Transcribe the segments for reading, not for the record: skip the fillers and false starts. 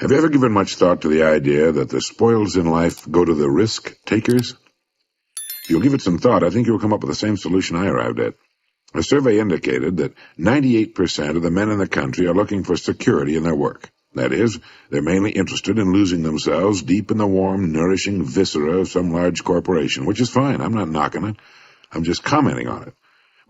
Have you ever given much thought to the idea that the spoils in life go to the risk takers? If you'll give it some thought, I think you'll come up with the same solution I arrived at. A survey indicated that 98% of the men in the country are looking for security in their work. That is, they're mainly interested in losing themselves deep in the warm, nourishing viscera of some large corporation, which is fine. I'm not knocking it. I'm just commenting on it.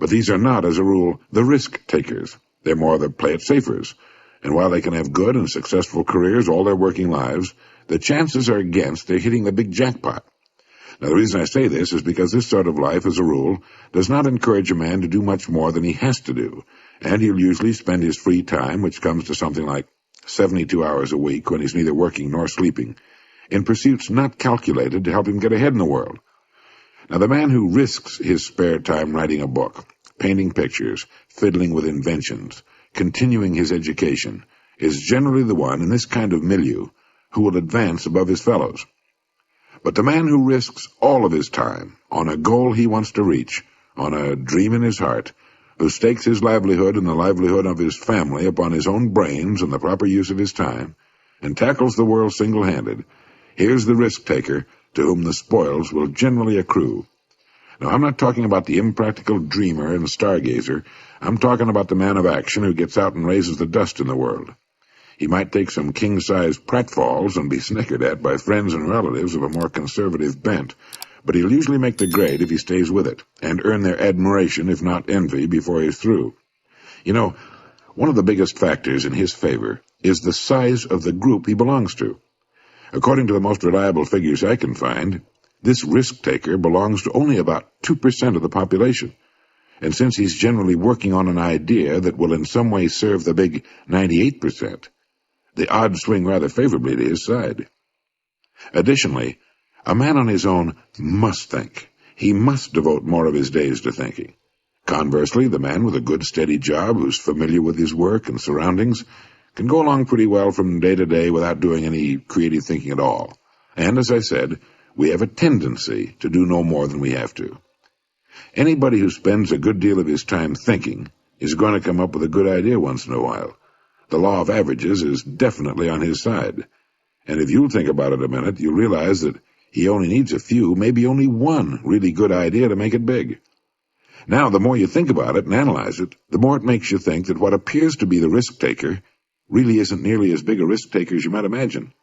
But these are not, as a rule, the risk takers. They're more the play-it-safers. And while they can have good and successful careers all their working lives, the chances are against their hitting the big jackpot. Now, the reason I say this is because this sort of life, as a rule, does not encourage a man to do much more than he has to do, and he'll usually spend his free time, which comes to something like 72 hours a week when he's neither working nor sleeping, in pursuits not calculated to help him get ahead in the world. Now, the man who risks his spare time writing a book, painting pictures, fiddling with inventions, continuing his education, is generally the one in this kind of milieu who will advance above his fellows. But the man who risks all of his time on a goal he wants to reach, on a dream in his heart, who stakes his livelihood and the livelihood of his family upon his own brains and the proper use of his time, and tackles the world single-handed, here's the risk-taker to whom the spoils will generally accrue. Now, I'm not talking about the impractical dreamer and stargazer. I'm talking about the man of action who gets out and raises the dust in the world. He might take some king-size pratfalls and be snickered at by friends and relatives of a more conservative bent, but he'll usually make the grade if he stays with it, and earn their admiration, if not envy, before he's through. You know, one of the biggest factors in his favor is the size of the group he belongs to. According to the most reliable figures I can find, this risk-taker belongs to only about 2% of the population. And since he's generally working on an idea that will in some way serve the big 98%, the odds swing rather favorably to his side. Additionally, a man on his own must think. He must devote more of his days to thinking. Conversely, the man with a good steady job who's familiar with his work and surroundings can go along pretty well from day to day without doing any creative thinking at all. And as I said, we have a tendency to do no more than we have to. Anybody who spends a good deal of his time thinking is going to come up with a good idea once in a while. The law of averages is definitely on his side. And if you'll think about it a minute, you'll realize that he only needs a few, maybe only one really good idea to make it big. Now, the more you think about it and analyze it, the more it makes you think that what appears to be the risk-taker really isn't nearly as big a risk-taker as you might imagine.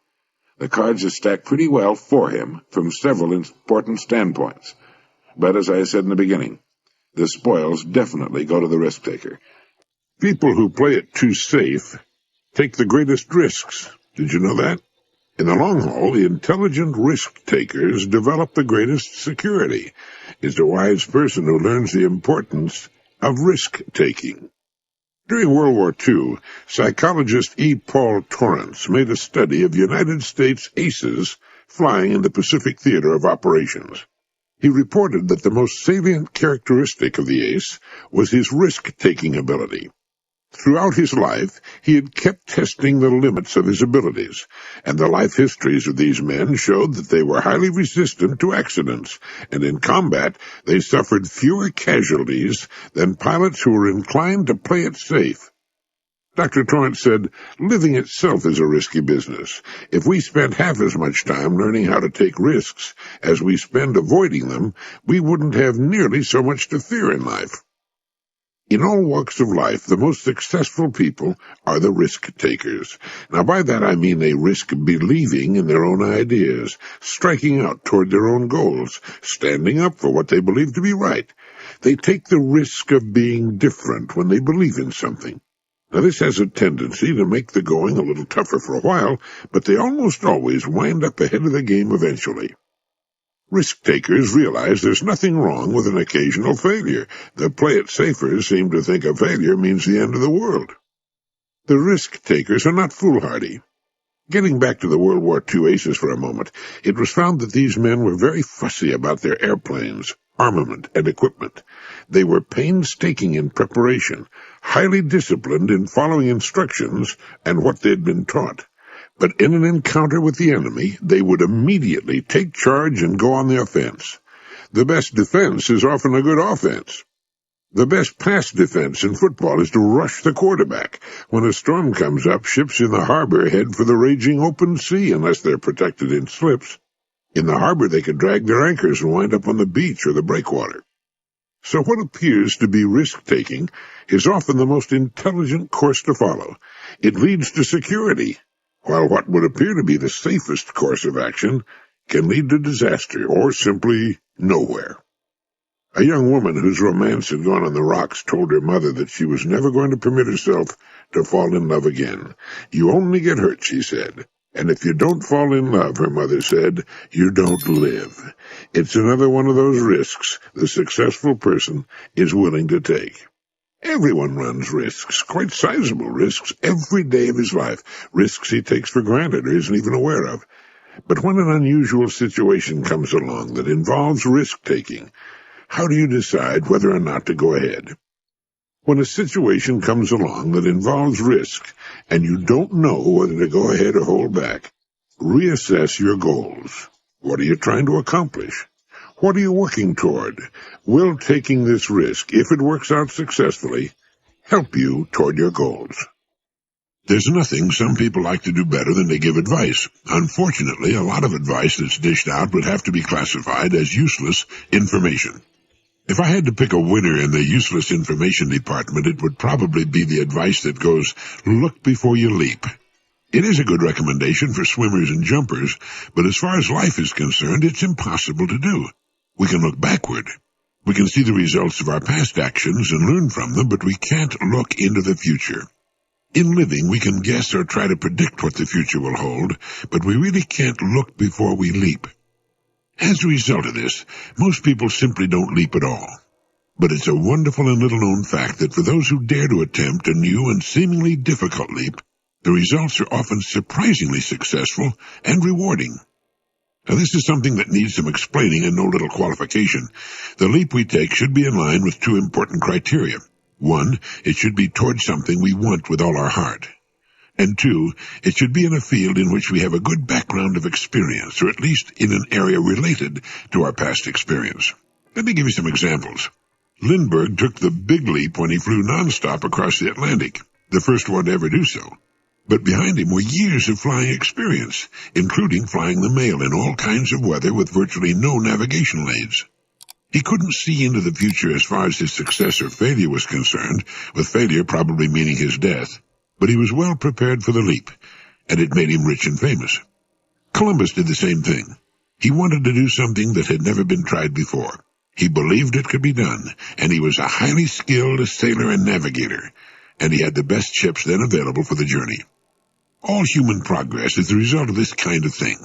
The cards are stacked pretty well for him from several important standpoints. But as I said in the beginning, the spoils definitely go to the risk-taker. People who play it too safe take the greatest risks. Did you know that? In the long haul, the intelligent risk-takers develop the greatest security. It's the wise person who learns the importance of risk-taking. During World War II, psychologist E. Paul Torrance made a study of United States aces flying in the Pacific Theater of Operations. He reported that the most salient characteristic of the ace was his risk-taking ability. Throughout his life, he had kept testing the limits of his abilities, and the life histories of these men showed that they were highly resistant to accidents, and in combat they suffered fewer casualties than pilots who were inclined to play it safe. Dr. Torrance said, "Living itself is a risky business. If we spent half as much time learning how to take risks as we spend avoiding them, we wouldn't have nearly so much to fear in life." In all walks of life, the most successful people are the risk-takers. Now, by that I mean they risk believing in their own ideas, striking out toward their own goals, standing up for what they believe to be right. They take the risk of being different when they believe in something. Now, this has a tendency to make the going a little tougher for a while, but they almost always wind up ahead of the game eventually. Risk-takers realize there's nothing wrong with an occasional failure. The play-it-safers seem to think a failure means the end of the world. The risk-takers are not foolhardy. Getting back to the World War II aces for a moment, it was found that these men were very fussy about their airplanes, armament, and equipment. They were painstaking in preparation, highly disciplined in following instructions and what they'd been taught. But in an encounter with the enemy, they would immediately take charge and go on the offense. The best defense is often a good offense. The best pass defense in football is to rush the quarterback. When a storm comes up, ships in the harbor head for the raging open sea unless they're protected in slips. In the harbor, they could drag their anchors and wind up on the beach or the breakwater. So what appears to be risk-taking is often the most intelligent course to follow. It leads to security, while what would appear to be the safest course of action can lead to disaster or simply nowhere. A young woman whose romance had gone on the rocks told her mother that she was never going to permit herself to fall in love again. You only get hurt, she said. And if you don't fall in love, her mother said, you don't live. It's another one of those risks the successful person is willing to take. Everyone runs risks, quite sizable risks, every day of his life, risks he takes for granted or isn't even aware of. But when an unusual situation comes along that involves risk-taking, how do you decide whether or not to go ahead? When a situation comes along that involves risk and you don't know whether to go ahead or hold back, reassess your goals. What are you trying to accomplish? What are you working toward? Will taking this risk, if it works out successfully, help you toward your goals? There's nothing some people like to do better than to give advice. Unfortunately, a lot of advice that's dished out would have to be classified as useless information. If I had to pick a winner in the useless information department, it would probably be the advice that goes, look before you leap. It is a good recommendation for swimmers and jumpers, but as far as life is concerned, it's impossible to do. We can look backward. We can see the results of our past actions and learn from them, but we can't look into the future. In living, we can guess or try to predict what the future will hold, but we really can't look before we leap. As a result of this, most people simply don't leap at all. But it's a wonderful and little-known fact that for those who dare to attempt a new and seemingly difficult leap, the results are often surprisingly successful and rewarding. Now, this is something that needs some explaining and no little qualification. The leap we take should be in line with two important criteria. One, it should be toward something we want with all our heart. And two, it should be in a field in which we have a good background of experience, or at least in an area related to our past experience. Let me give you some examples. Lindbergh took the big leap when he flew nonstop across the Atlantic, the first one to ever do so. But behind him were years of flying experience, including flying the mail in all kinds of weather with virtually no navigational aids. He couldn't see into the future as far as his success or failure was concerned, with failure probably meaning his death. But he was well prepared for the leap, and it made him rich and famous. Columbus did the same thing. He wanted to do something that had never been tried before. He believed it could be done, and he was a highly skilled sailor and navigator, and he had the best ships then available for the journey. All human progress is the result of this kind of thing,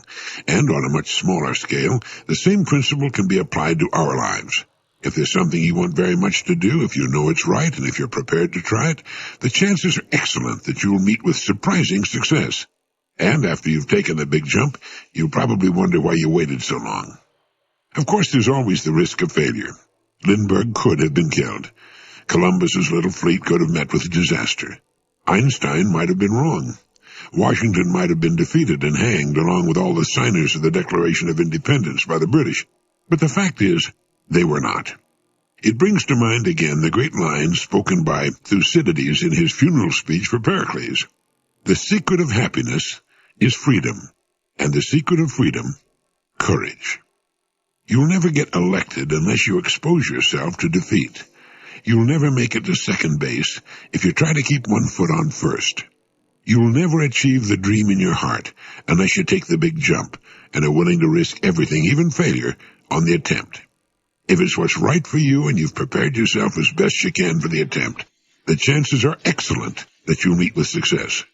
and on a much smaller scale, the same principle can be applied to our lives. If there's something you want very much to do, if you know it's right, and if you're prepared to try it, the chances are excellent that you will meet with surprising success. And after you've taken the big jump, you'll probably wonder why you waited so long. Of course, there's always the risk of failure. Lindbergh could have been killed. Columbus's little fleet could have met with disaster. Einstein might have been wrong. Washington might have been defeated and hanged along with all the signers of the Declaration of Independence by the British. But the fact is, they were not. It brings to mind again the great lines spoken by Thucydides in his funeral speech for Pericles. The secret of happiness is freedom, and the secret of freedom, courage. You'll never get elected unless you expose yourself to defeat. You'll never make it to second base if you try to keep one foot on first. You'll never achieve the dream in your heart unless you take the big jump and are willing to risk everything, even failure, on the attempt. If it's what's right for you and you've prepared yourself as best you can for the attempt, the chances are excellent that you'll meet with success.